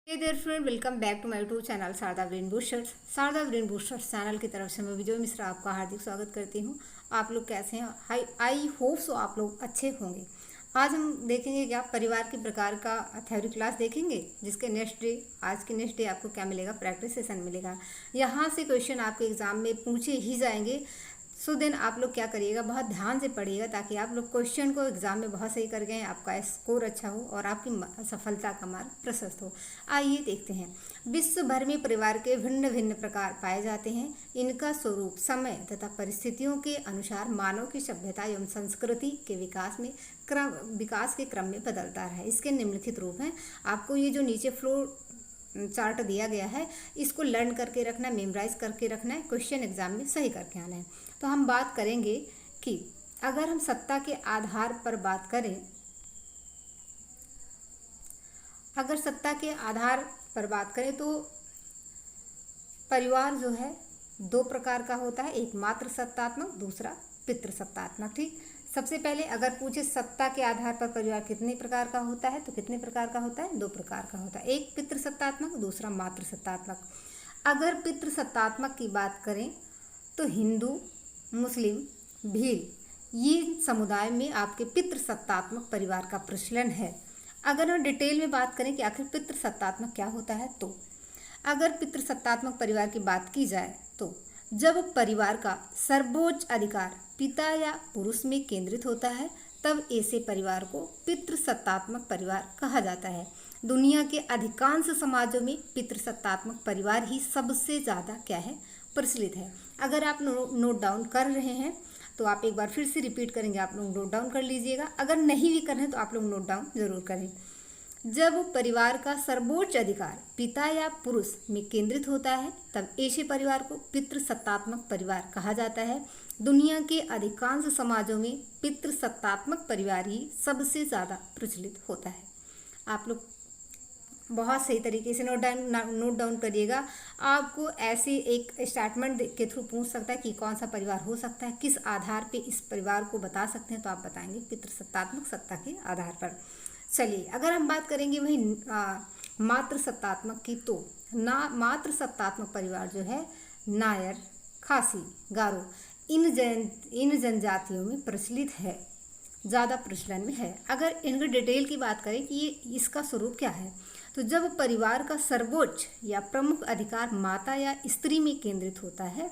Hey there friend, welcome back to my YouTube channel Sharda brain boosters. Sharda brain boosters channel की तरफ से मैं विजय मिश्रा आपका हार्दिक स्वागत करती हूँ। आप लोग कैसे हैं? आई होप सो आप लोग अच्छे होंगे। आज हम देखेंगे क्या परिवार के प्रकार का थ्योरी क्लास देखेंगे, जिसके नेक्स्ट डे आज के नेक्स्ट डे आपको क्या मिलेगा, प्रैक्टिस सेशन मिलेगा। यहाँ से क्वेश्चन आपके एग्जाम में पूछे ही जाएंगे। सो देन आप लोग क्या करिएगा, बहुत ध्यान से पढ़िएगा ताकि आप लोग क्वेश्चन को एग्जाम में बहुत सही कर गए, आपका स्कोर अच्छा हो और आपकी सफलता का मार्ग प्रशस्त हो। आइए देखते हैं। विश्व भर में परिवार के भिन्न भिन्न प्रकार पाए जाते हैं। इनका स्वरूप समय तथा परिस्थितियों के अनुसार मानव की सभ्यता एवं संस्कृति के विकास के क्रम में बदलता रहा है। इसके निम्नलिखित रूप हैं। आपको ये जो नीचे फ्लो चार्ट दिया गया है, इसको लर्न करके रखना है, मेमोराइज करके रखना है, क्वेश्चन एग्जाम में सही करके आना है। तो हम बात करेंगे कि अगर हम सत्ता के आधार पर बात करें, अगर सत्ता के आधार पर बात करें तो परिवार जो है दो प्रकार का होता है, एक मातृ सत्तात्मक, दूसरा पितृसत्तात्मक। ठीक, सबसे पहले अगर पूछे सत्ता के आधार पर परिवार कितने प्रकार का होता है, तो कितने प्रकार का होता है? दो प्रकार का होता है, एक पितृसत्तात्मक, दूसरा मातृसत्तात्मक। अगर पितृसत्तात्मक की बात करें तो हिंदू, मुस्लिम, भील, ये समुदाय में आपके पितृसत्तात्मक परिवार का प्रचलन है। अगर हम डिटेल में बात करें कि आखिर पितृसत्तात्मक क्या होता है, तो अगर पितृसत्तात्मक परिवार की बात की जाए तो जब परिवार का सर्वोच्च अधिकार पिता या पुरुष में केंद्रित होता है, तब ऐसे परिवार को पितृसत्तात्मक परिवार कहा जाता है। दुनिया के अधिकांश समाजों में पितृसत्तात्मक परिवार ही सबसे ज़्यादा क्या है, प्रचलित है। अगर आप नोट डाउन कर रहे हैं तो आप एक बार फिर से रिपीट करेंगे, आप लोग नोट डाउन कर लीजिएगा। अगर नहीं भी कर रहे हैं तो आप लोग नोट डाउन जरूर करें। जब परिवार का सर्वोच्च अधिकार पिता या पुरुष में केंद्रित होता है, तब ऐसे परिवार को पितृसत्तात्मक परिवार कहा जाता है। दुनिया के अधिकांश समाजों में पितृसत्तात्मक परिवार ही सबसे ज़्यादा प्रचलित होता है। आप लोग बहुत सही तरीके से नोट डाउन करिएगा। आपको ऐसे एक स्टेटमेंट के थ्रू पूछ सकता है कि कौन सा परिवार हो सकता है, किस आधार पे इस परिवार को बता सकते हैं, तो आप बताएंगे पितृसत्तात्मक सत्ता के आधार पर। चलिए, अगर हम बात करेंगे वही मातृसत्तात्मक की, तो मातृसत्तात्मक परिवार जो है नायर, खासी, गारो, इन जनजातियों में प्रचलित है, ज़्यादा प्रचलन में है। अगर इनके डिटेल की बात करें कि ये इसका स्वरूप क्या है, तो जब परिवार का सर्वोच्च या प्रमुख अधिकार माता या स्त्री में केंद्रित होता है,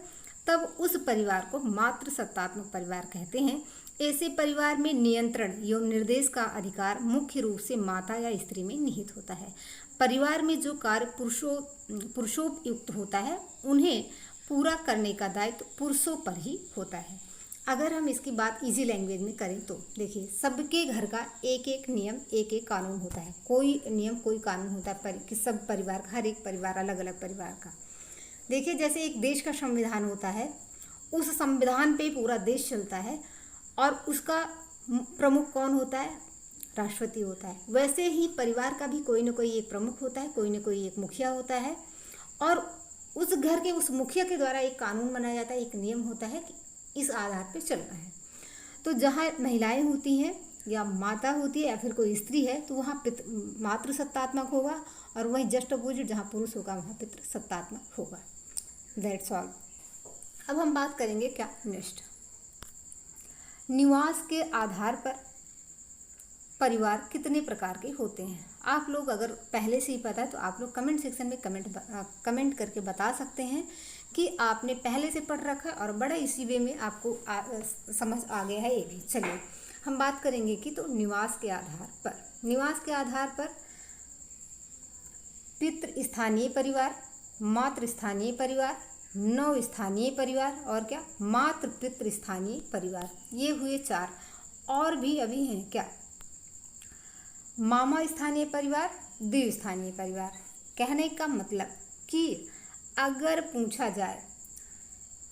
तब उस परिवार को मातृसत्तात्मक परिवार कहते हैं। ऐसे परिवार में नियंत्रण एवं निर्देश का अधिकार मुख्य रूप से माता या स्त्री में निहित होता है। परिवार में जो कार्य पुरुषोपयुक्त होता है, उन्हें पूरा करने का दायित्व पुरुषों पर ही होता है। अगर हम इसकी बात इजी लैंग्वेज में करें तो देखिए, सबके घर का एक एक नियम, एक एक कानून होता है। कोई नियम, कोई कानून होता है कि सब परिवार का, हर एक परिवार अलग अलग परिवार का। देखिए, जैसे एक देश का संविधान होता है, उस संविधान पे पूरा देश चलता है और उसका प्रमुख कौन होता है? राष्ट्रपति होता है। वैसे ही परिवार का भी कोई ना कोई एक प्रमुख होता है, कोई ना कोई एक मुखिया होता है, और उस घर के उस मुखिया के द्वारा एक कानून बनाया जाता है, एक नियम होता है कि इस आधार पे चलना है। तो जहाँ महिलाएं होती हैं या माता होती है या फिर कोई स्त्री है, तो वहाँ मातृसत्तात्मक होगा, और वहीं जस्ट अपोजिट जहाँ पुरुष होगा वहाँ पितृसत्तात्मक होगा। That's all. अब हम बात करेंगे क्या नेक्स्ट, निवास के आधार पर परिवार कितने प्रकार के होते हैं। आप लोग अगर पहले से ही पता है तो आप लोग कमेंट सेक्शन में कमेंट करके बता सकते हैं कि आपने पहले से पढ़ रखा है और बड़ा इसी वे में आपको समझ आ गया है ये भी। चलिए, हम बात करेंगे कि तो निवास के आधार पर पितृ स्थानीय परिवार, मातृ स्थानीय परिवार, नव स्थानीय परिवार और क्या, मातृ पितृ स्थानीय परिवार। ये हुए चार। और भी अभी हैं क्या, मामा स्थानीय परिवार, द्विस्थानीय परिवार। कहने का मतलब कि अगर पूछा जाए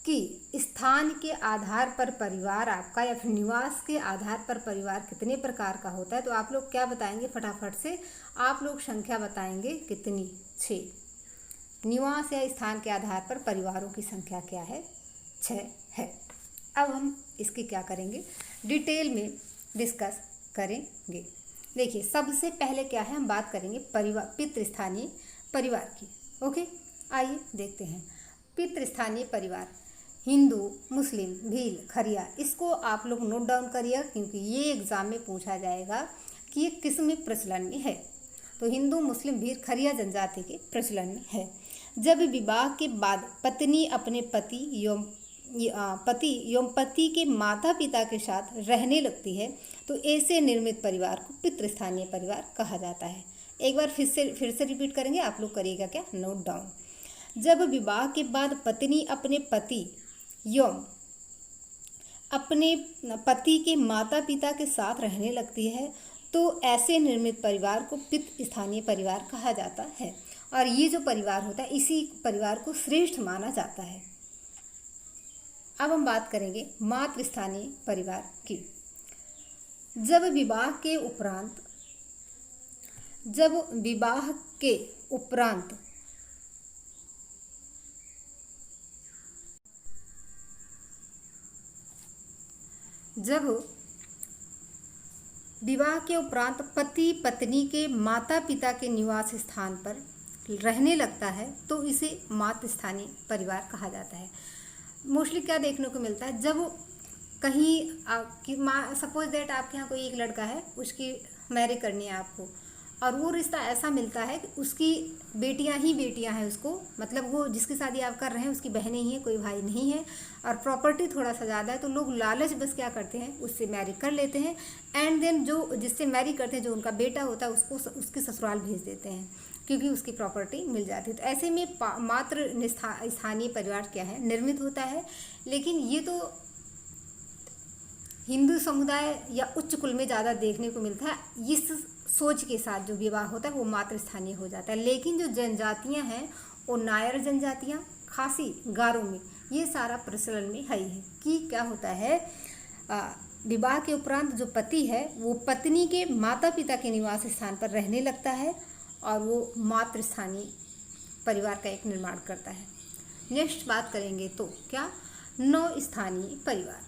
कि स्थान के आधार पर परिवार आपका या फिर निवास के आधार पर परिवार कितने प्रकार का होता है, तो आप लोग क्या बताएंगे? फटाफट से आप लोग संख्या बताएंगे कितनी? 6। निवास या स्थान के आधार पर परिवारों की संख्या क्या है? 6 है। अब हम इसकी क्या करेंगे, डिटेल में डिस्कस करेंगे। देखिए, सबसे पहले क्या है, हम बात करेंगे परिवार पितृस्थानीय परिवार की। ओके, आइए देखते हैं। पितृस्थानीय परिवार, हिंदू, मुस्लिम, भील, खरिया, इसको आप लोग नोट डाउन करिए क्योंकि ये एग्जाम में पूछा जाएगा कि ये किस में प्रचलन में है। तो हिंदू, मुस्लिम, भील, खरिया जनजाति के प्रचलन में है। जब विवाह के बाद पत्नी अपने पति एवं पति के माता पिता के साथ रहने लगती है तो ऐसे निर्मित परिवार को पितृस्थानीय परिवार कहा जाता है। एक बार फिर से रिपीट करेंगे, आप लोग करिएगा क्या, नोट डाउन। जब विवाह के बाद पत्नी अपने पति एवं अपने पति के माता पिता के साथ रहने लगती है तो ऐसे निर्मित परिवार को पितृस्थानीय परिवार कहा जाता है। और ये जो परिवार होता है इसी परिवार को श्रेष्ठ माना जाता है। अब हम बात करेंगे मातृस्थानीय परिवार की। जब विवाह के उपरांत पति पत्नी के माता पिता के निवास स्थान पर रहने लगता है तो इसे मातृस्थानीय परिवार कहा जाता है। मोस्टली क्या देखने को मिलता है, जब कहीं सपोज दैट आपके यहाँ कोई एक लड़का है, उसकी मैरिज करनी है आपको, और वो रिश्ता ऐसा मिलता है कि उसकी बेटियां ही बेटियां हैं उसको, मतलब वो जिसकी शादी आप कर रहे हैं उसकी बहनें ही हैं, कोई भाई नहीं है, और प्रॉपर्टी थोड़ा सा ज़्यादा है, तो लोग लालच बस क्या करते हैं, उससे मैरी कर लेते हैं। एंड देन जो जिससे मैरी करते हैं, जो उनका बेटा होता है, उसको उसके ससुराल भेज देते हैं क्योंकि उसकी प्रॉपर्टी मिल जाती है। तो ऐसे में मात्र स्थानीय परिवार क्या है, निर्मित होता है। लेकिन ये तो हिंदू समुदाय या उच्च कुल में ज़्यादा देखने को मिलता है। इस सोच के साथ जो विवाह होता है वो मातृस्थानीय हो जाता है। लेकिन जो जनजातियां हैं वो नायर जनजातियां, खासी, गारो में ये सारा प्रचलन में है ही कि क्या होता है, विवाह के उपरांत जो पति है वो पत्नी के माता पिता के निवास स्थान पर रहने लगता है और वो मातृस्थानीय परिवार का एक निर्माण करता है। नेक्स्ट बात करेंगे तो क्या, नौ परिवार।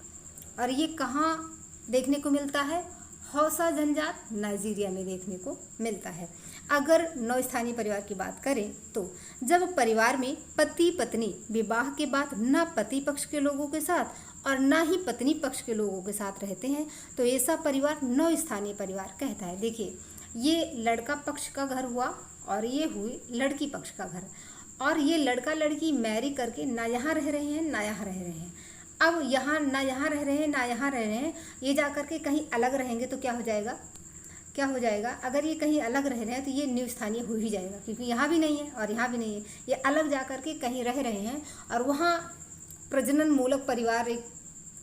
और ये कहाँ देखने को मिलता है, हौसा जनजात नाइजीरिया में देखने को मिलता है। अगर नौ स्थानीय परिवार की बात करें तो जब परिवार में पति पत्नी विवाह के बाद न पति पक्ष के लोगों के साथ और न ही पत्नी पक्ष के लोगों के साथ रहते हैं तो ऐसा परिवार नौ स्थानीय परिवार कहता है। देखिए, ये लड़का पक्ष का घर हुआ और ये हुई लड़की पक्ष का घर, और ये लड़का लड़की मैरी करके ना यहाँ रह रहे हैं ना यहाँ रह रहे हैं। अब यहाँ ना यहाँ रह रहे हैं ना यहाँ रह रहे हैं, ये जा कर के कहीं अलग रहेंगे तो क्या हो जाएगा, अगर ये कहीं अलग रह रहे हैं तो ये निवस्थानीय हो ही जाएगा क्योंकि यहाँ भी नहीं है और यहाँ भी नहीं है। ये अलग जा कर के कहीं रह रहे हैं और वहाँ प्रजनन मूलक परिवार एक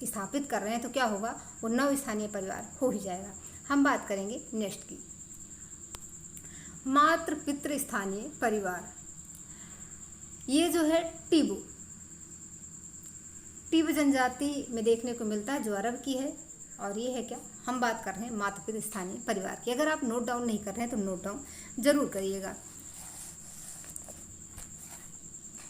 स्थापित कर रहे हैं तो क्या होगा, वो नवस्थानीय परिवार हो ही जाएगा। हम बात करेंगे नेक्स्ट की, मातृ पितृ स्थानीय परिवार। ये जो है टिब जनजाति में देखने को मिलता है जो अरब की है, और ये है क्या, हम बात कर रहे हैं मातृ पितृ स्थानीय परिवार की। अगर आप नोट डाउन नहीं कर रहे हैं तो नोट डाउन जरूर करिएगा।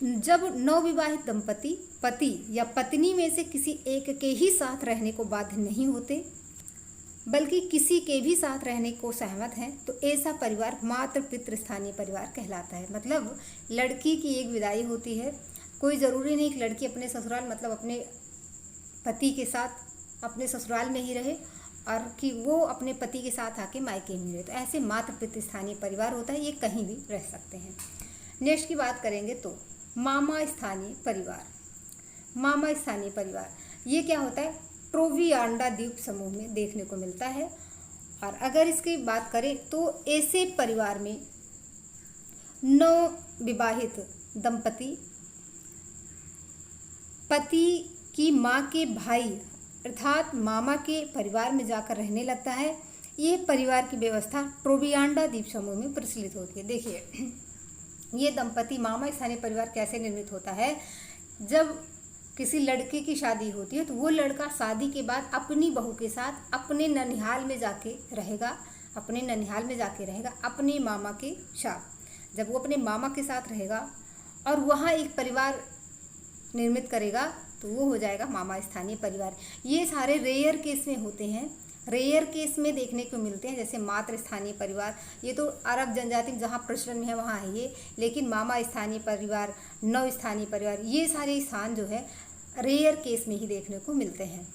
जब नवविवाहित दंपति पति या पत्नी में से किसी एक के ही साथ रहने को बाध्य नहीं होते बल्कि किसी के भी साथ रहने को सहमत हैं तो ऐसा परिवार मातृ पितृ स्थानीय परिवार कहलाता है। मतलब लड़की की एक विदाई होती है, कोई ज़रूरी नहीं कि लड़की अपने ससुराल मतलब अपने पति के साथ अपने ससुराल में ही रहे और कि वो अपने पति के साथ आके मायके में रहे, तो ऐसे मातृ पितृ स्थानीय परिवार होता है, ये कहीं भी रह सकते हैं। नेक्स्ट की बात करेंगे तो मामा स्थानीय परिवार। मामा स्थानीय परिवार ये क्या होता है, ट्रोवियांडा द्वीप समूह में देखने को मिलता है। और अगर इसकी बात करें तो ऐसे परिवार में नवविवाहित दंपति पति की माँ के भाई अर्थात मामा के परिवार में जाकर रहने लगता है। ये परिवार की व्यवस्था ट्रोवियांडा द्वीप समूह में प्रचलित होती है। देखिए, ये दंपति मामा स्थानीय परिवार कैसे निर्मित होता है, जब किसी लड़के की शादी होती है तो वो लड़का शादी के बाद अपनी बहू के साथ अपने ननिहाल में जाके रहेगा, अपने मामा के साथ। जब वो अपने मामा के साथ रहेगा और वहाँ एक परिवार निर्मित करेगा तो वो हो जाएगा मामा स्थानीय परिवार। ये सारे रेयर केस में होते हैं, रेयर केस में देखने को मिलते हैं, जैसे मातृ स्थानीय परिवार, ये तो अरब जनजाति में जहाँ प्रचलन में है वहाँ है ये, लेकिन मामा स्थानीय परिवार, नव स्थानीय परिवार, ये सारे स्थान जो है रेयर केस में ही देखने को मिलते हैं,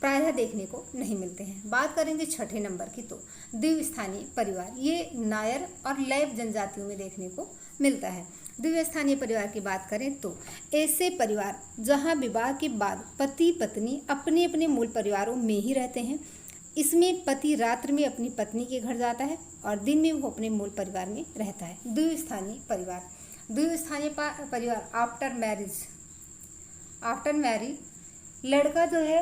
प्रायः देखने को नहीं मिलते हैं। बात करेंगे छठे नंबर की, तो द्विस्थानीय परिवार, ये नायर और लैब जनजातियों में देखने को मिलता है। द्विस्थानीय परिवार की बात करें तो ऐसे परिवार जहां विवाह के बाद पति पत्नी अपने अपने मूल परिवारों में ही रहते हैं। इसमें पति रात्रि में अपनी पत्नी के घर जाता है और दिन में वो अपने मूल परिवार में रहता है। द्विस्थानीय परिवार, द्विस्थानीय परिवार आफ्टर मैरिज लड़का जो है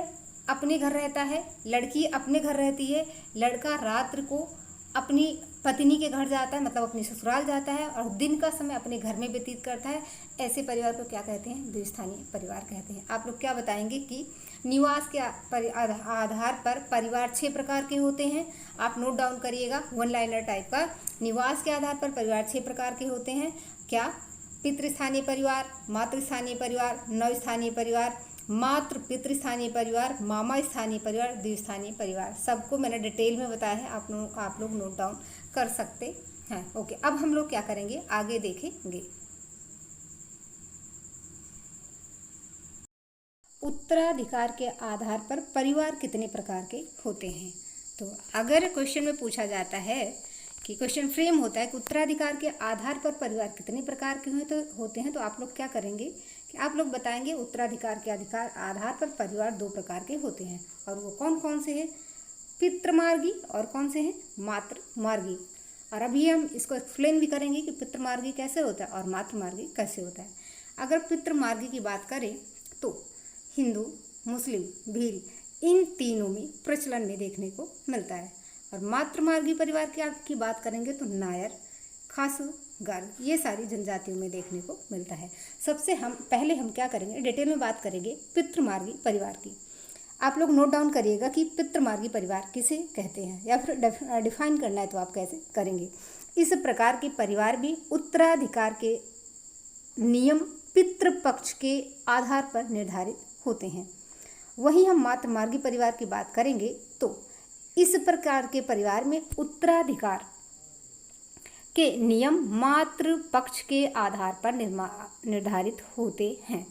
अपने घर रहता है, लड़की अपने घर रहती है, लड़का रात्र को अपनी पत्नी के घर जाता है, मतलब अपनी ससुराल जाता है, और दिन का समय अपने घर में व्यतीत करता है। ऐसे परिवार को क्या कहते हैं? द्विस्थानीय परिवार कहते हैं। आप लोग क्या बताएंगे कि निवास के आधार पर परिवार 6 प्रकार के होते हैं। आप नोट डाउन करिएगा, वन लाइनर टाइप का। निवास के आधार पर परिवार 6 प्रकार के होते हैं। क्या? पितृस्थानीय परिवार, मातृस्थानीय परिवार, नवस्थानीय परिवार, मातृ पितृस्थानीय परिवार, मामा स्थानीय परिवार, द्विस्थानीय परिवार। सबको मैंने डिटेल में बताया है, आप लोग नोट डाउन कर सकते हैं। ओके, अब हम लोग क्या करेंगे, आगे देखेंगे। उत्तराधिकार के आधार पर परिवार कितने प्रकार के होते हैं? तो अगर क्वेश्चन में पूछा जाता है कि क्वेश्चन फ्रेम होता है कि उत्तराधिकार के आधार पर परिवार कितने प्रकार के होते हैं, तो आप लोग क्या करेंगे कि आप लोग बताएंगे उत्तराधिकार के आधार पर परिवार 2 प्रकार के होते हैं, और वो कौन कौन से हैं? पितृमार्गी और कौन से हैं? मातृमार्गी। और अभी हम इसको एक्सप्लेन भी करेंगे कि पितृमार्गी कैसे होता है और मातृमार्गी कैसे होता है। अगर पितृमार्गी की बात करें तो हिंदू, मुस्लिम, भील, इन तीनों में प्रचलन में देखने को मिलता है। और मातृमार्गी परिवार की बात करेंगे तो नायर, खासू, गार, ये सारी जनजातियों में देखने को मिलता है। सबसे पहले हम क्या करेंगे, डिटेल में बात करेंगे पितृमार्गी परिवार की। आप लोग नोट डाउन करिएगा कि पितृमार्गी परिवार किसे कहते हैं, या फिर डिफाइन करना है तो आप कैसे करेंगे। इस प्रकार के परिवार भी उत्तराधिकार के नियम पितृपक्ष के आधार पर निर्धारित होते हैं। वहीं हम मातृमार्गी परिवार की बात करेंगे तो इस प्रकार के परिवार में उत्तराधिकार के नियम मातृ पक्ष के आधार पर निर्धारित होते हैं।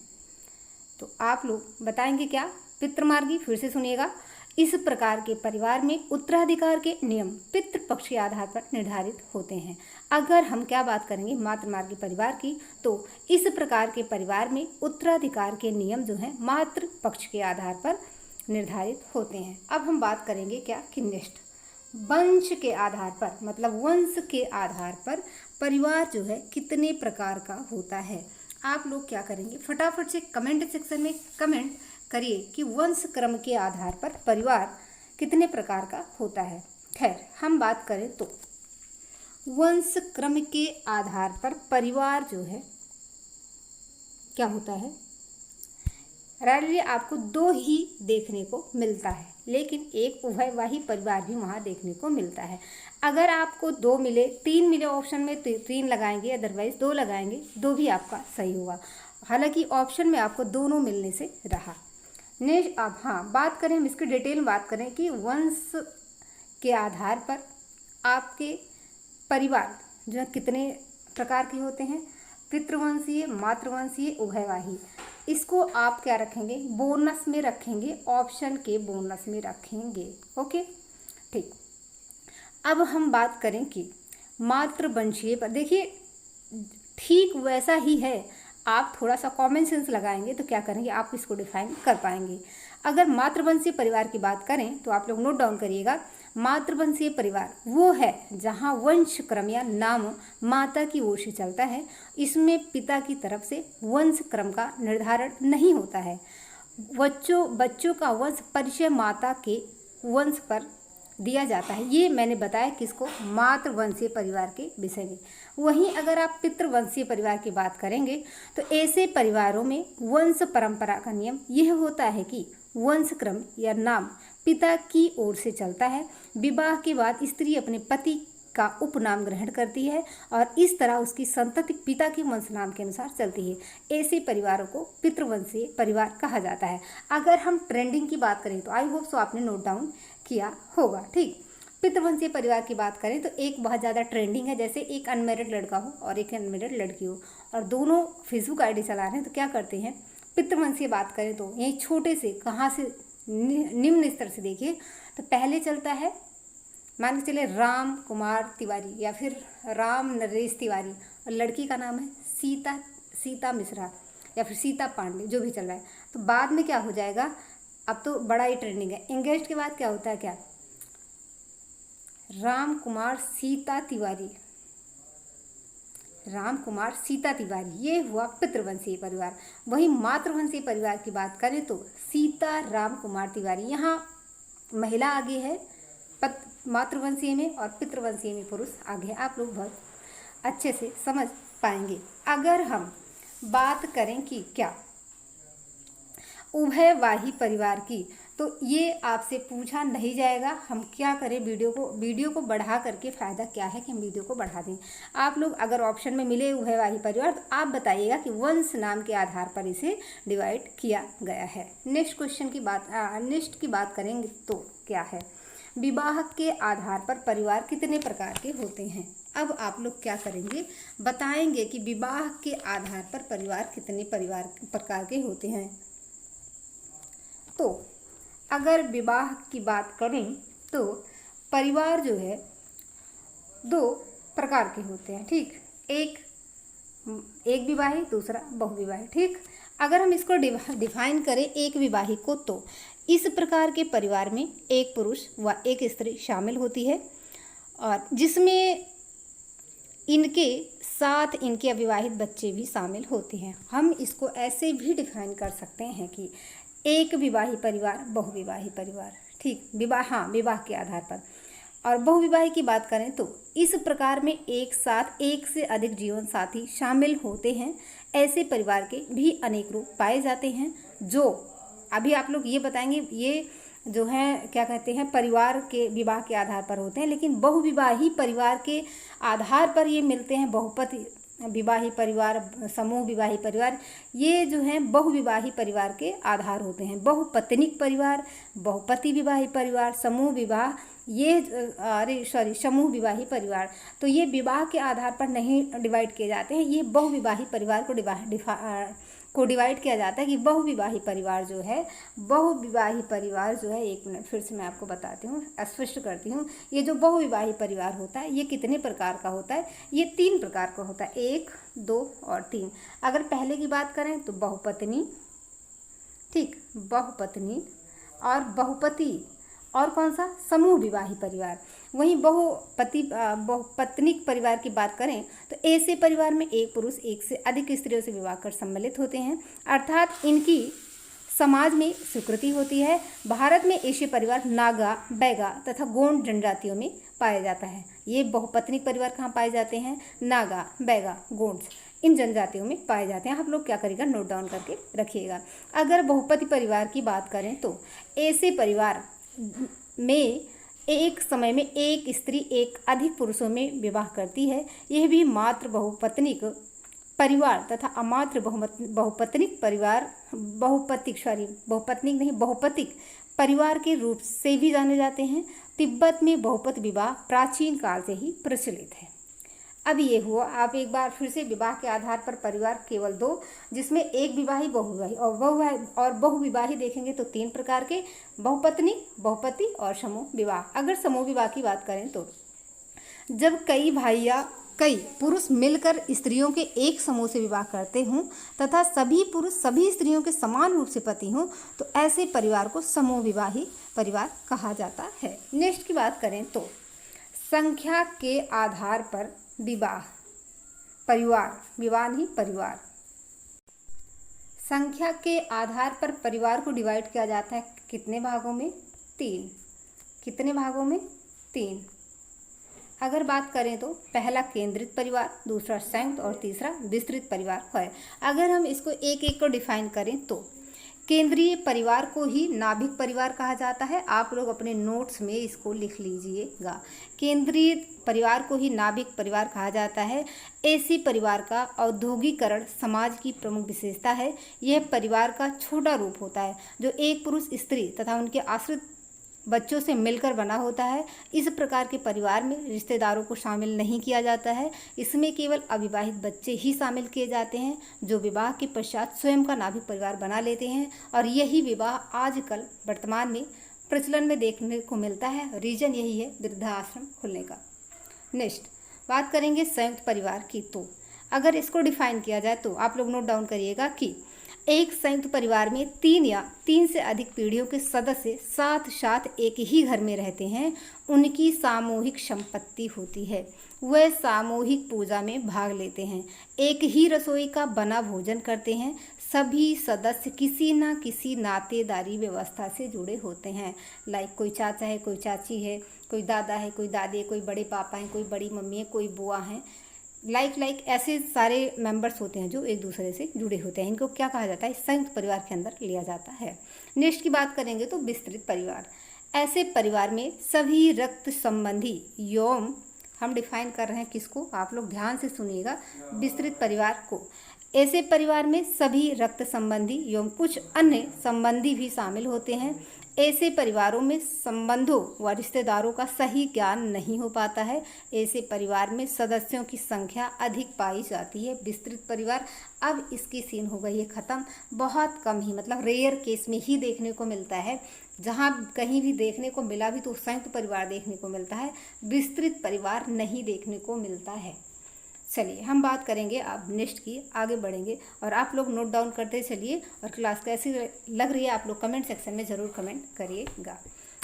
तो आप लोग बताएंगे क्या? पितृमार्गी, फिर से सुनिएगा। इस प्रकार के परिवार में उत्तराधिकार के नियम पितृपक्ष के आधार पर निर्धारित होते हैं। अगर हम क्या बात करेंगे मातृमार्गी परिवार की, तो इस प्रकार के परिवार में उत्तराधिकार के नियम जो हैं मातृ पक्ष के आधार पर निर्धारित होते हैं। अब हम बात करेंगे क्या कि नेक्स्ट वंश के आधार पर, मतलब वंश के आधार पर परिवार जो है कितने प्रकार का होता है। आप लोग क्या करेंगे, फटाफट से कमेंट सेक्शन में कमेंट करिए कि वंश क्रम के आधार पर परिवार कितने प्रकार का होता है। खैर, हम बात करें तो वंश क्रम के आधार पर परिवार जो है क्या होता है, रेयरली आपको 2 ही देखने को मिलता है, लेकिन एक उभयवाही परिवार भी वहाँ देखने को मिलता है। अगर आपको 2 मिले, 3 मिले ऑप्शन में तो 3 लगाएंगे, अदरवाइज 2 लगाएंगे, 2 भी आपका सही होगा। हालांकि ऑप्शन में आपको दोनों मिलने से रहा। नेक्स्ट, अब बात करें, हम इसकी डिटेल में बात करें कि वंश के आधार पर आपके परिवार जो है कितने प्रकार के होते हैं, पितृवंशीय, मातृवंशीय, उभयवाही। इसको आप क्या रखेंगे, बोनस में रखेंगे, ऑप्शन के बोनस में रखेंगे। ओके, ठीक। अब हम बात करें कि मातृवंशीय पर, देखिए ठीक वैसा ही है, आप थोड़ा सा कॉमन सेंस लगाएंगे तो क्या करेंगे, आप इसको डिफाइन कर पाएंगे। अगर मातृवंशीय परिवार की बात करें तो आप लोग नोट डाउन करिएगा, मातृवंशीय परिवार वो है जहाँ वंश क्रम या नाम माता की ओर से चलता है। इसमें पिता की तरफ से वंश क्रम का निर्धारण नहीं होता है। बच्चों का वंश परिचय माता के वंश पर दिया जाता है। ये मैंने बताया किसको, मातृवंशीय परिवार के विषय में। वहीं अगर आप पितृवंशीय परिवार की बात करेंगे तो ऐसे परिवारों में वंश परंपरा का नियम यह होता है कि वंश क्रम या नाम पिता की ओर से चलता है। विवाह के बाद स्त्री अपने पति का उपनाम ग्रहण करती है और इस तरह उसकी संतति पिता के वंश नाम के अनुसार चलती है। ऐसे परिवारों को पितृवंशीय परिवार कहा जाता है। अगर हम ट्रेंडिंग की बात करें तो आई होप सो आपने नोट डाउन किया होगा। ठीक, पितृवंशीय परिवार की बात करें तो एक बहुत ज़्यादा ट्रेंडिंग है, जैसे एक अनमैरिड लड़का हो और एक अनमैरिड लड़की हो और दोनों फेसबुक आईडी चला रहे हैं, तो क्या करते हैं, पितृवंशीय बात करें तो यही छोटे से कहाँ से निम्न स्तर से देखिए तो पहले चलता है, मान के चले राम कुमार तिवारी या फिर राम नरेश तिवारी और लड़की का नाम है सीता मिश्रा या फिर सीता पांडे, जो भी चल रहा है। तो बाद में क्या हो जाएगा, अब तो बड़ा ही ट्रेंडिंग है, एंगेज्ड के बाद क्या होता है, क्या राम कुमार सीता तिवारी, ये हुआ पितृवंशीय परिवार। वहीं मातृवंशीय परिवार की बात करें तो सीता राम कुमार तिवारी, यहाँ महिला आगे है मातृवंशीय में और पितृवंशीय में पुरुष आगे है। आप लोग बहुत अच्छे से समझ पाएंगे। अगर हम बात करें कि क्या उभयवाही परिवार की, तो ये आपसे पूछा नहीं जाएगा। हम क्या करें, वीडियो को बढ़ा करके फ़ायदा क्या है कि हम वीडियो को बढ़ा दें। आप लोग अगर ऑप्शन में मिले उभयवाही परिवार तो आप बताइएगा कि वंश नाम के आधार पर इसे डिवाइड किया गया है। नेक्स्ट की बात करेंगे तो क्या है, विवाह के आधार पर परिवार कितने प्रकार के होते हैं। अब आप लोग क्या करेंगे, बताएंगे कि विवाह के आधार पर परिवार कितने प्रकार के होते हैं। तो अगर विवाह की बात करें तो परिवार जो है 2 प्रकार के होते हैं। ठीक, एक विवाहित, दूसरा बहुविवाहित। ठीक, अगर हम इसको डिफाइन करें एक विवाहित को, तो इस प्रकार के परिवार में एक पुरुष व एक स्त्री शामिल होती है और जिसमें इनके साथ इनके अविवाहित बच्चे भी शामिल होते हैं। हम इसको ऐसे भी डिफाइन कर सकते हैं कि एक विवाहित परिवार, बहुविवाहित परिवार। ठीक, विवाह के आधार पर। और बहुविवाहित की बात करें तो इस प्रकार में एक साथ एक से अधिक जीवन साथी शामिल होते हैं। ऐसे परिवार के भी अनेक रूप पाए जाते हैं, जो अभी आप लोग ये बताएंगे, ये जो है क्या कहते हैं, परिवार के विवाह के आधार पर होते हैं। लेकिन बहुविवाहित परिवार के आधार पर ये मिलते हैं बहुपति विवाहित परिवार, समूह विवाहित परिवार, ये जो हैं बहुविवाहित परिवार के आधार होते हैं। बहुपत्निक परिवार, बहुपति विवाहित परिवार, समूह विवाह, समूह विवाहित परिवार, तो ये विवाह के आधार पर नहीं डिवाइड किए जाते हैं। ये बहुविवाहित परिवार को डिवाइड किया जाता है कि बहुविवाहित परिवार जो है, एक मिनट फिर से मैं आपको बताती हूँ, स्पष्ट करती हूँ। ये जो बहुविवाहित परिवार होता है ये कितने प्रकार का होता है, ये 3 प्रकार का होता है, 1, 2 और 3। अगर पहले की बात करें तो बहुपत्नी, ठीक, बहुपत्नी और बहुपति, और कौन सा, समूह विवाहित परिवार। वहीं बहुपत्निक परिवार की बात करें तो ऐसे परिवार में एक पुरुष एक से अधिक स्त्रियों से विवाह कर सम्मिलित होते हैं, अर्थात इनकी समाज में स्वीकृति होती है। भारत में ऐसे परिवार नागा, बैगा तथा गोंड जनजातियों में पाया जाता है। ये बहुपत्निक परिवार कहाँ पाए जाते हैं, नागा, बैगा, गोंड, इन जनजातियों में पाए जाते हैं। आप लोग क्या करिएगा, नोट डाउन करके रखिएगा। अगर बहुपति परिवार की बात करें तो ऐसे परिवार में एक समय में एक स्त्री एक अधिक पुरुषों में विवाह करती है। यह भी मात्र बहुपत्निक परिवार तथा अमात्र बहुपत्निक परिवार, बहुपत्निक परिवार के रूप से भी जाने जाते हैं। तिब्बत में बहुपत विवाह प्राचीन काल से ही प्रचलित है। अब ये हुआ, आप एक बार फिर से विवाह के आधार पर परिवार केवल 2, जिसमें एक विवाही, बहुविवाही देखेंगे तो 3 प्रकार के, बहुपत्नी, बहुपति और समूह विवाह। अगर समूह विवाह की बात करें तो जब कई भाई या कई पुरुष मिलकर स्त्रियों के एक समूह से विवाह करते हों तथा सभी पुरुष सभी स्त्रियों के समान रूप से पति हों, तो ऐसे परिवार को समूह विवाही परिवार कहा जाता है। नेक्स्ट की बात करें तो संख्या के आधार पर परिवार, संख्या के आधार पर परिवार को डिवाइड किया जाता है कितने भागों में, 3। कितने भागों में, 3। अगर बात करें तो पहला केंद्रित परिवार, दूसरा संयुक्त और तीसरा विस्तृत परिवार है। अगर हम इसको एक एक को डिफाइन करें तो केंद्रीय परिवार को ही नाभिक परिवार कहा जाता है। आप लोग अपने नोट्स में इसको लिख लीजिएगा। केंद्रीय परिवार को ही नाभिक परिवार कहा जाता है। ऐसी परिवार का औद्योगिकरण समाज की प्रमुख विशेषता है। यह परिवार का छोटा रूप होता है जो एक पुरुष, स्त्री तथा उनके आश्रित बच्चों से मिलकर बना होता है। इस प्रकार के परिवार में रिश्तेदारों को शामिल नहीं किया जाता है। इसमें केवल अविवाहित बच्चे ही शामिल किए जाते हैं, जो विवाह के पश्चात स्वयं का नाभिक परिवार बना लेते हैं, और यही विवाह आजकल वर्तमान में प्रचलन में देखने को मिलता है। रीजन यही है वृद्धाश्रम खुलने का। नेक्स्ट बात करेंगे संयुक्त परिवार की। तो अगर इसको डिफाइन किया जाए तो आप लोग नोट डाउन करिएगा कि एक संयुक्त परिवार में 3 या 3 से अधिक पीढ़ियों के सदस्य साथ साथ एक ही घर में रहते हैं। उनकी सामूहिक संपत्ति होती है। वह सामूहिक पूजा में भाग लेते हैं, एक ही रसोई का बना भोजन करते हैं। सभी सदस्य किसी न किसी नातेदारी व्यवस्था से जुड़े होते हैं। लाइक कोई चाचा है, कोई चाची है, कोई दादा है, कोई दादी है, कोई बड़े पापा हैं, कोई बड़ी मम्मी है, कोई बुआ हैं। लाइक ऐसे सारे मेंबर्स होते हैं जो एक दूसरे से जुड़े होते हैं। इनको क्या कहा जाता है? संयुक्त परिवार के अंदर लिया जाता है। नेक्स्ट की बात करेंगे तो विस्तृत परिवार। ऐसे परिवार में सभी रक्त संबंधी एवं, हम डिफाइन कर रहे हैं किसको, आप लोग ध्यान से सुनिएगा, विस्तृत परिवार को। ऐसे परिवार में सभी रक्त संबंधी एवं कुछ अन्य संबंधी भी शामिल होते हैं। ऐसे परिवारों में संबंधों व रिश्तेदारों का सही ज्ञान नहीं हो पाता है। ऐसे परिवार में सदस्यों की संख्या अधिक पाई जाती है। विस्तृत परिवार, अब इसकी सीन हो गई है ख़त्म। बहुत कम ही, मतलब रेयर केस में ही देखने को मिलता है। जहाँ कहीं भी देखने को मिला भी तो संयुक्त परिवार देखने को मिलता है, विस्तृत परिवार नहीं देखने को मिलता है। चलिए हम बात करेंगे अब नेक्स्ट की, आगे बढ़ेंगे और आप लोग नोट डाउन करते चलिए और क्लास कैसी लग रही है आप लोग कमेंट सेक्शन में ज़रूर कमेंट करिएगा।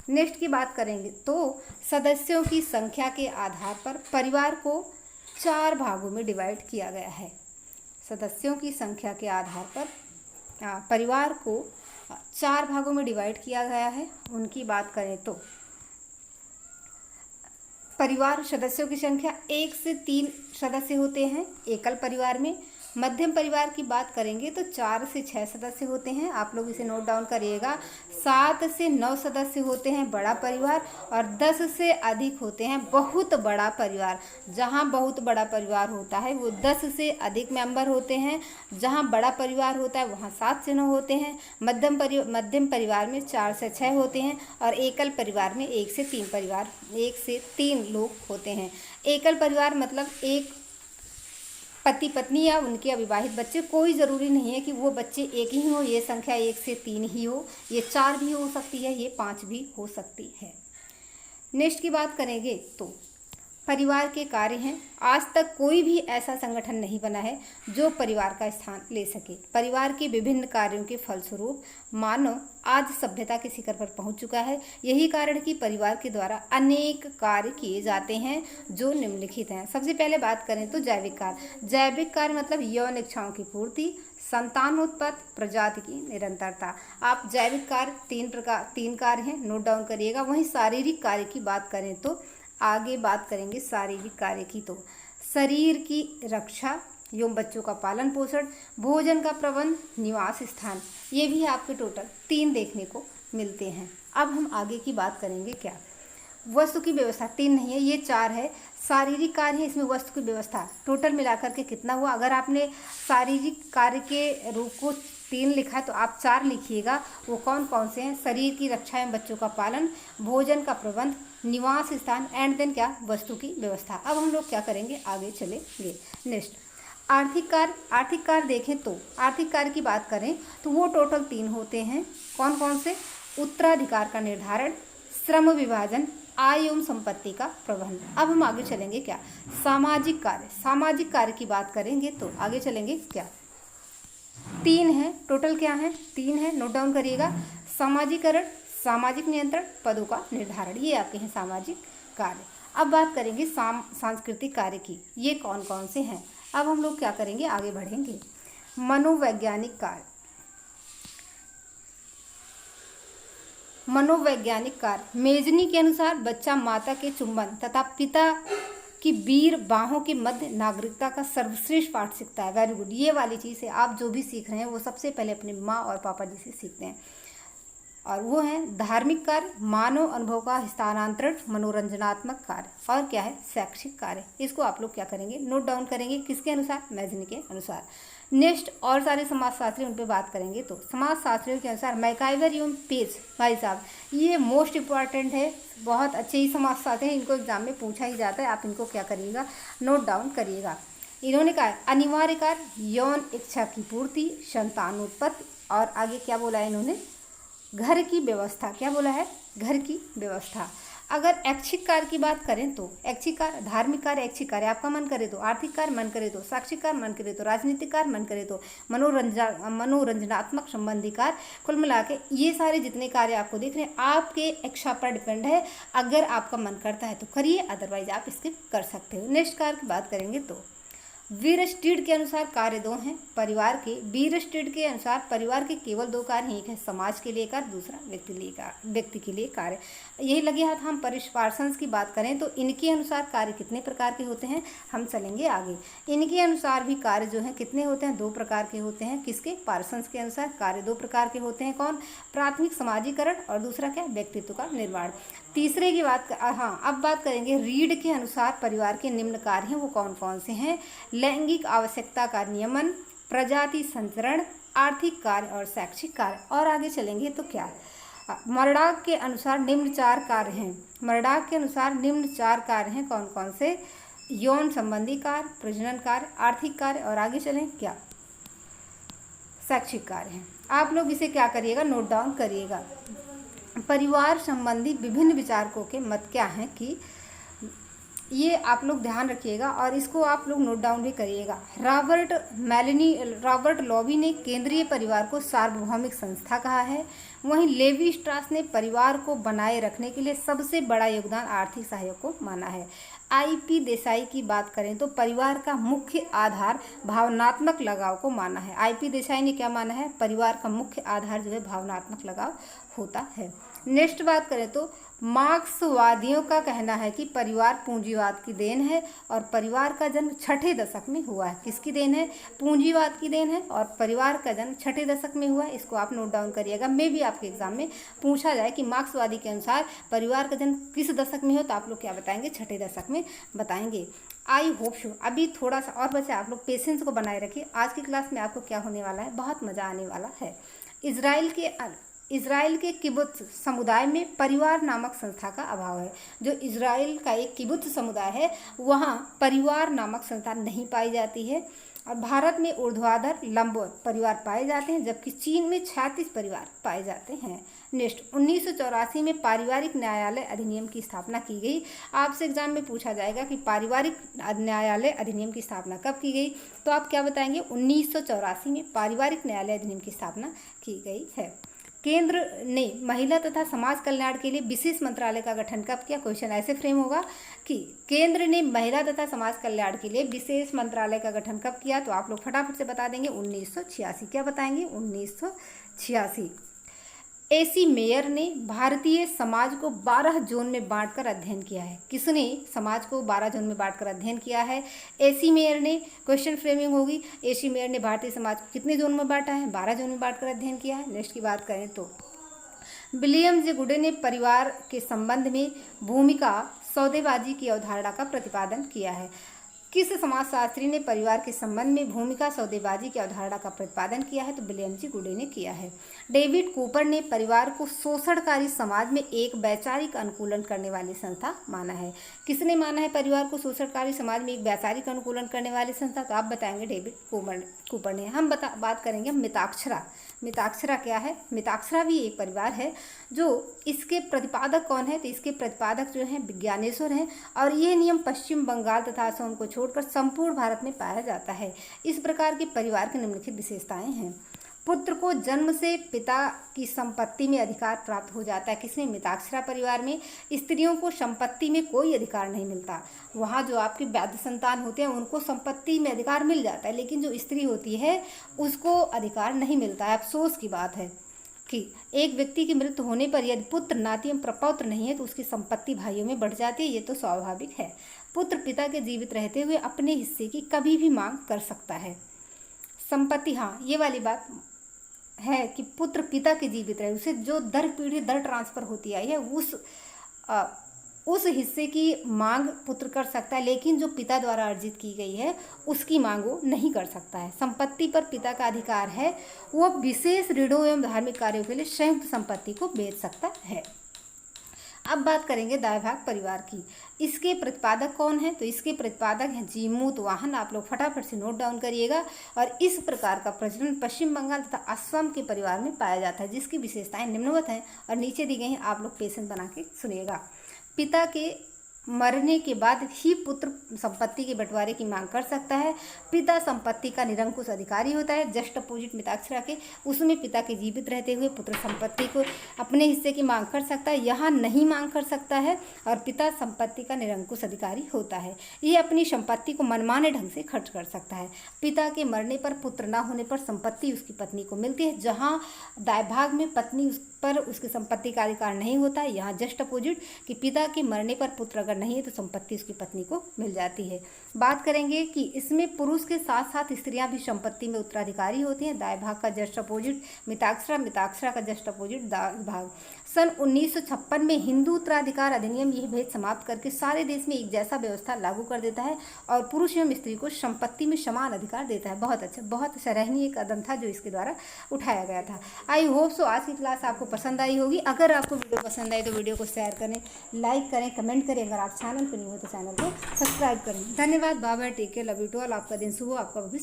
नेक्स्ट की बात करेंगे तो सदस्यों की संख्या के आधार पर परिवार को 4 भागों में डिवाइड किया गया है। सदस्यों की संख्या के आधार पर परिवार को 4 भागों में डिवाइड किया गया है। उनकी बात करें तो परिवार सदस्यों की संख्या 1 से 3 सदस्य होते हैं एकल परिवार में। मध्यम परिवार की बात करेंगे तो 4 से 6 सदस्य होते हैं, आप लोग इसे नोट डाउन करिएगा। 7 से 9 सदस्य होते हैं बड़ा परिवार, और 10 से अधिक होते हैं बहुत बड़ा परिवार। जहां बहुत बड़ा परिवार होता है वो 10 से अधिक मेंबर होते हैं। जहां बड़ा परिवार होता है वहां 7 से 9 होते हैं। मध्यम परिवार में 4 से 6 होते हैं, और एकल परिवार में 1 से 3 लोग होते हैं। एकल परिवार मतलब एक पति पत्नी या उनके अविवाहित बच्चे, कोई ज़रूरी नहीं है कि वो बच्चे एक ही हो, ये संख्या 1 से 3 ही हो, ये 4 भी हो सकती है, ये 5 भी हो सकती है। नेक्स्ट की बात करेंगे तो परिवार के कार्य हैं। आज तक कोई भी ऐसा संगठन नहीं बना है जो परिवार का स्थान ले सके। परिवार के विभिन्न कार्यों के फलस्वरूप मानव आज सभ्यता के शिखर पर पहुंच चुका है। यही कारण कि परिवार के द्वारा अनेक कार्य किए जाते हैं जो निम्नलिखित हैं। सबसे पहले बात करें तो जैविक कार्य। जैविक कार्य मतलब यौन इच्छाओं की पूर्ति, संतानोत्पत्ति, प्रजाति की निरंतरता। आप जैविक कार्य 3 कार्य हैं, नोट डाउन करिएगा। वहीं शारीरिक कार्य की बात करें तो आगे बात करेंगे शारीरिक कार्य की। तो शरीर की रक्षा एवं बच्चों का पालन पोषण, भोजन का प्रबंध, निवास स्थान, ये भी आपके टोटल 3 देखने को मिलते हैं। अब हम आगे की बात करेंगे क्या, वस्तु की व्यवस्था। 3 नहीं है, ये 4 है। शारीरिक कार्य है, इसमें वस्तु की व्यवस्था टोटल मिलाकर के कितना हुआ? अगर आपने शारीरिक कार्य के रूप को 3 लिखा है तो आप 4 लिखिएगा। वो कौन कौन से हैं? शरीर की रक्षा एवं बच्चों का पालन, भोजन का प्रबंध, निवास स्थान, एंड देन क्या? वस्तु की व्यवस्था। अब हम लोग क्या करेंगे, आगे चलेंगे। नेक्स्ट आर्थिक कार्य। आर्थिक कार्य देखें तो आर्थिक कार्य की बात करें तो वो टोटल 3 होते हैं। कौन कौन से? उत्तराधिकार का निर्धारण, श्रम विभाजन, आय एवं संपत्ति का प्रबंध। अब हम आगे चलेंगे क्या, सामाजिक कार्य। सामाजिक कार्य की बात करेंगे तो आगे चलेंगे क्या, 3 है टोटल। क्या है? 3 है, नोट डाउन करिएगा। सामाजिकरण, सामाजिक नियंत्रण, पदों का निर्धारण, ये आपके हैं सामाजिक कार्य। अब बात करेंगे सांस्कृतिक कार्य की। ये कौन कौन से हैं? अब हम लोग क्या करेंगे, आगे बढ़ेंगे। मनोवैज्ञानिक कार्य। मनोवैज्ञानिक कार्य मेजनी के अनुसार बच्चा माता के चुंबन तथा पिता की वीर बाहों के मध्य नागरिकता का सर्वश्रेष्ठ पाठ सीखता है। वेरी गुड, ये वाली चीज़ है। आप जो भी सीख रहे हैं वो सबसे पहले अपने माँ और पापा जी से सीखते हैं। और वो है धार्मिक कार्य, मानव अनुभव का स्थानांतरण, मनोरंजनात्मक कार्य, और क्या है शैक्षिक कार्य। इसको आप लोग क्या करेंगे, नोट डाउन करेंगे, किसके अनुसार, मैजनी के अनुसार। नेक्स्ट और सारे समाजशास्त्री उन पर बात करेंगे। तो समाजशास्त्रियों के अनुसार मैकाइवर एवं पेज, भाई साहब ये मोस्ट इंपॉर्टेंट है, बहुत अच्छे ही समाजशास्त्री हैं, इनको एग्जाम में पूछा ही जाता है, आप इनको क्या करिएगा, नोट डाउन करिएगा। इन्होंने कहा अनिवार्य कार्य यौन इच्छा की पूर्ति, संतानोत्पत्ति, और आगे क्या बोला है इन्होंने, घर की व्यवस्था, क्या बोला है, घर की व्यवस्था। अगर ऐच्छिक कार्य की बात करें तो ऐच्छिक कार्य, धार्मिक कार्य ऐच्छिक कार्य, आपका मन करे तो, आर्थिक कार्य मन करे तो, शैक्षिक कार्य मन करे तो, राजनीतिक कार्य मन करे तो, मनोरंजनात्मक संबंधी कार्य, कुल मिला के ये सारे जितने कार्य आपको दिख रहे हैं आपके इच्छा पर डिपेंड है। अगर आपका मन करता है तो करिए, अदरवाइज आप स्किप कर सकते हो। नेक्स्ट कार्य की बात करेंगे तो वीरस्टीड के अनुसार कार्य दो हैं परिवार के। वीरस्टीड के अनुसार परिवार के केवल दो कार्य हैं, एक है समाज के लिए कार्य, दूसरा व्यक्ति के लिए कार्य। यही लगे हाथ हम पार्सन्स की बात करें तो इनके अनुसार कार्य कितने प्रकार के होते हैं, हम चलेंगे आगे। इनके अनुसार भी कार्य जो हैं कितने होते हैं, दो प्रकार के होते हैं। किसके, पार्सन्स के अनुसार कार्य दो प्रकार के होते हैं। कौन, प्राथमिक समाजीकरण और दूसरा क्या, व्यक्तित्व का निर्माण। तीसरे की बात अब बात करेंगे रीढ़ के अनुसार परिवार के निम्न कार्य हैं, वो कौन कौन से हैं, लैंगिक आवश्यकता का नियमन, प्रजाति संचरण, आर्थिक कार्य और शैक्षिक कार्य। और आगे चलेंगे तो क्या, मर्डाक के अनुसार निम्न चार कार्य हैं। मर्डाक के अनुसार निम्न चार कार्य हैं, कौन कौन से, यौन संबंधी कार्य, प्रजनन कार्य, आर्थिक कार्य और आगे चलें क्या, शैक्षिक कार्य हैं। आप लोग इसे क्या करिएगा, नोट डाउन करिएगा। परिवार संबंधी विभिन्न विचारकों के मत क्या हैं कि ये आप लोग ध्यान रखिएगा और इसको आप लोग नोट डाउन भी करिएगा। रॉबर्ट लॉवी ने केंद्रीय परिवार को सार्वभौमिक संस्था कहा है। वहीं लेवी स्ट्रास ने परिवार को बनाए रखने के लिए सबसे बड़ा योगदान आर्थिक सहयोग को माना है। आईपी देसाई की बात करें तो परिवार का मुख्य आधार भावनात्मक लगाव को माना है। आईपी देसाई ने क्या माना है, परिवार का मुख्य आधार जो है भावनात्मक लगाव होता है। नेक्स्ट बात करें तो मार्क्सवादियों का कहना है कि परिवार पूंजीवाद की देन है और परिवार का जन्म छठे दशक में हुआ है। किसकी देन है, पूंजीवाद की देन है और परिवार का जन्म छठे दशक में हुआ है। इसको आप नोट डाउन करिएगा। मे भी आपके एग्जाम में पूछा जाए कि मार्क्सवादी के अनुसार परिवार का जन्म किस दशक में हो, तो आप लोग क्या बताएंगे, छठे दशक में बताएंगे। आई होप सो अभी थोड़ा सा और बचा, आप लोग पेशेंस को बनाए रखिए। आज की क्लास में आपको क्या होने वाला है, बहुत मज़ा आने वाला है। इज़राइल के किबुत्स समुदाय में परिवार नामक संस्था का अभाव है। जो इज़राइल का एक किबुत्स समुदाय है वहाँ परिवार नामक संस्था नहीं पाई जाती है। और भारत में ऊर्ध्वाधर लंबवत परिवार पाए जाते हैं, जबकि चीन में 36 परिवार पाए जाते हैं। नेक्स्ट, 1984 में पारिवारिक न्यायालय अधिनियम की स्थापना की गई। आपसे एग्जाम में पूछा जाएगा कि पारिवारिक न्यायालय अधिनियम की स्थापना कब की गई, तो आप क्या बताएंगे, 1984 में पारिवारिक न्यायालय अधिनियम की स्थापना की गई है। केंद्र ने महिला तथा समाज कल्याण के लिए विशेष मंत्रालय का गठन कब किया। क्वेश्चन ऐसे फ्रेम होगा कि केंद्र ने महिला तथा समाज कल्याण के लिए विशेष मंत्रालय का गठन कब किया, तो आप लोग फटाफट से बता देंगे 1986। क्या बताएंगे, 1986। एसी मेयर ने भारतीय समाज को 12 जोन में बांटकर अध्ययन किया है। किसने समाज को 12 जोन में बांटकर अध्ययन किया है, एसी मेयर ने। क्वेश्चन फ्रेमिंग होगी, एसी मेयर ने भारतीय समाज को कितने जोन में बांटा है, 12 जोन में बांटकर अध्ययन किया है। नेक्स्ट की बात करें तो विलियम जे गुडे ने परिवार के संबंध में भूमिका सौदेबाजी की अवधारणा का प्रतिपादन किया है। किस समाजशास्त्री ने परिवार के संबंध में भूमिका सौदेबाजी की अवधारणा का प्रतिपादन किया है, तो विलियम जी गुडे ने किया है। डेविड कूपर ने परिवार को शोषणकारी समाज में एक वैचारिक अनुकूलन करने वाली संस्था माना है। किसने माना है परिवार को शोषणकारी समाज में एक वैचारिक अनुकूलन करने वाली संस्था, तो आप बताएंगे डेविड कूपर ने। हम बात करेंगे मिताक्षरा। मिताक्षरा क्या है, मिताक्षरा भी एक परिवार है। जो इसके प्रतिपादक कौन है, तो इसके प्रतिपादक जो हैं विज्ञानेश्वर हैं और ये नियम पश्चिम बंगाल तथा असम को छोड़कर संपूर्ण भारत में पाया जाता है। इस प्रकार के परिवार की निम्नलिखित विशेषताएं हैं। पुत्र को जन्म से पिता की संपत्ति में अधिकार प्राप्त हो जाता है। किसमें, मिताक्षरा परिवार में। स्त्रियों को संपत्ति में कोई अधिकार नहीं मिलता। वहाँ जो आपके वैध संतान होते हैं उनको संपत्ति में अधिकार मिल जाता है, लेकिन जो स्त्री होती है उसको अधिकार नहीं मिलता है। अफसोस की बात है कि एक व्यक्ति की मृत्यु होने पर यदि पुत्र नाती एवं प्रपौत्र नहीं है तो उसकी संपत्ति भाइयों में बढ़ जाती है। ये तो स्वाभाविक है। पुत्र पिता के जीवित रहते हुए अपने हिस्से की कभी भी मांग कर सकता है। संपत्ति, हाँ ये वाली बात है कि पुत्र पिता के जीवित रहे, उसे जो दर पीढ़ी दर ट्रांसफर होती आई है उस हिस्से की मांग पुत्र कर सकता है, लेकिन जो पिता द्वारा अर्जित की गई है उसकी मांग वो नहीं कर सकता है। संपत्ति पर पिता का अधिकार है, वो विशेष ऋणों एवं धार्मिक कार्यों के लिए संयुक्त संपत्ति को बेच सकता है। अब बात करेंगे दायभाग परिवार की। इसके प्रतिपादक कौन है? तो इसके प्रतिपादक हैं जीमूत वाहन। आप लोग फटाफट से नोट डाउन करिएगा। और इस प्रकार का प्रचलन पश्चिम बंगाल तथा असम के परिवार में पाया जाता है, जिसकी विशेषताएं निम्नवत हैं और नीचे दी गई हैं। आप लोग पेशेंस बना के सुनिएगा। पिता के मरने के बाद ही पुत्र संपत्ति के बंटवारे की मांग कर सकता है। पिता संपत्ति का निरंकुश अधिकारी होता है। जस्ट अपोजिट मिताक्षरा के, उसमें पिता के जीवित रहते हुए पुत्र संपत्ति को अपने हिस्से की मांग कर सकता है, यहाँ नहीं मांग कर सकता है और पिता संपत्ति का निरंकुश अधिकारी होता है। ये अपनी संपत्ति को मनमाने ढंग से खर्च कर सकता है। पिता के मरने पर पुत्र न होने पर संपत्ति उसकी पत्नी को मिलती है, जहाँ दायभाग में पत्नी उस पर उसकी संपत्ति का अधिकार नहीं होता है। यहाँ जस्ट अपोजिट कि पिता के मरने पर पुत्र अगर नहीं है तो संपत्ति उसकी पत्नी को मिल जाती है। बात करेंगे कि इसमें पुरुष के साथ साथ स्त्रियां भी संपत्ति में उत्तराधिकारी होती हैं। दाय भाग का जस्ट अपोजिट मिताक्षरा, मिताक्षरा का जस्ट अपोजिट दाय भाग। सन 1956 में हिंदू उत्तराधिकार अधिनियम यह भेद समाप्त करके सारे देश में एक जैसा व्यवस्था लागू कर देता है और पुरुष एवं स्त्री को संपत्ति में समान अधिकार देता है। बहुत अच्छा, बहुत सराहनीय कदम था जो इसके द्वारा उठाया गया था। आई होप सो आज की क्लास आपको पसंद आई होगी। अगर आपको वीडियो पसंद आई तो वीडियो को शेयर करें, लाइक करें, कमेंट करें। अगर आप चैनल पर नहीं हो तो चैनल को सब्सक्राइब करें। धन्यवाद। Bye bye, take care, love you to all. आपका दिन शुभ हो, आपका भविष्य